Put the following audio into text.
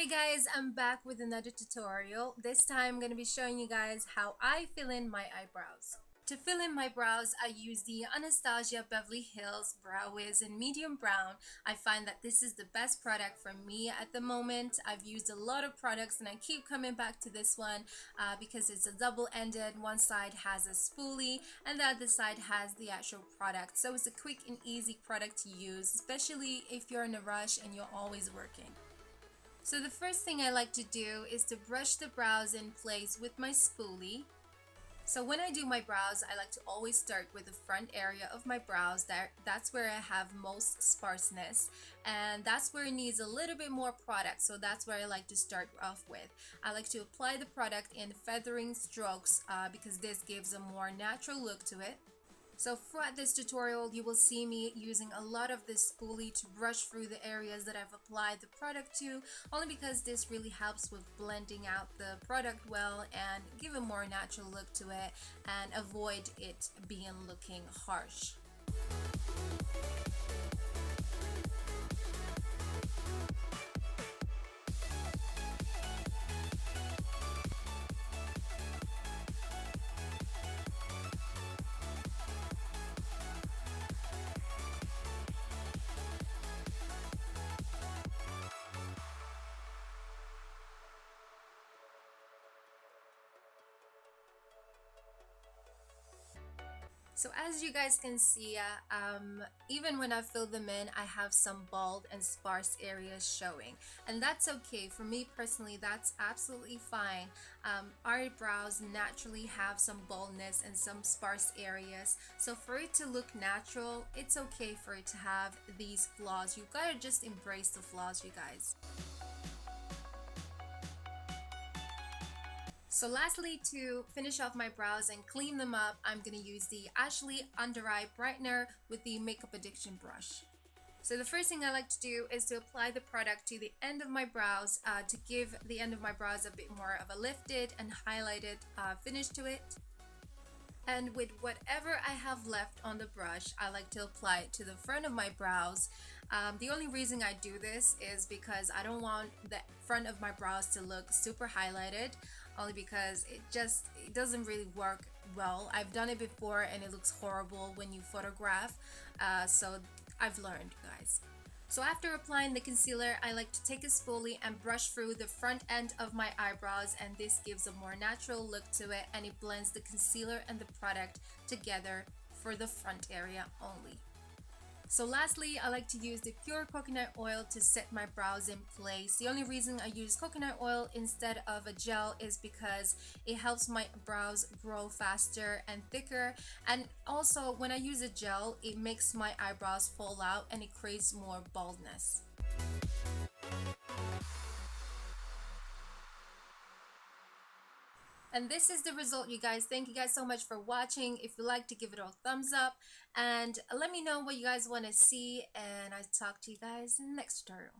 Hey guys, I'm back with another tutorial. This time I'm going to be showing you guys how I fill in my eyebrows. To fill in my brows, I use the Anastasia Beverly Hills Brow Wiz in medium brown. I find that this is the best product for me at the moment. I've used a lot of products and I keep coming back to this one because it's a double-ended. One side has a spoolie and the other side has the actual product. So it's a quick and easy product to use, especially if you're in a rush and you're always working. So the first thing I like to do is to brush the brows in place with my spoolie. So when I do my brows, I like to always start with the front area of my brows. That's where I have most sparseness, and that's where it needs a little bit more product. So that's where I like to start off with. I like to apply the product in feathering strokes because this gives a more natural look to it. So throughout this tutorial, you will see me using a lot of this spoolie to brush through the areas that I've applied the product to, only because this really helps with blending out the product well and give a more natural look to it and avoid it being looking harsh. So as you guys can see, even when I fill them in, I have some bald and sparse areas showing. And that's okay. For me personally, that's absolutely fine. Our brows naturally have some baldness and some sparse areas. So for it to look natural, it's okay for it to have these flaws. You've got to just embrace the flaws, you guys. So lastly, to finish off my brows and clean them up, I'm going to use the Ashley Under Eye Brightener with the Makeup Addiction brush. So the first thing I like to do is to apply the product to the end of my brows to give the end of my brows a bit more of a lifted and highlighted finish to it. And with whatever I have left on the brush, I like to apply it to the front of my brows. The only reason I do this is because I don't want the front of my brows to look super highlighted, only because it doesn't really work well. I've done it before and it looks horrible when you photograph, so I've learned, guys. So after applying the concealer, I like to take a spoolie and brush through the front end of my eyebrows, and this gives a more natural look to it and it blends the concealer and the product together for the front area only. So lastly, I like to use the pure coconut oil to set my brows in place. The only reason I use coconut oil instead of a gel is because it helps my brows grow faster and thicker. And also when I use a gel, it makes my eyebrows fall out and it creates more baldness. And this is the result, you guys. Thank you guys so much for watching. If you like, to give it a thumbs up and let me know what you guys want to see, and I'll talk to you guys in the next tutorial.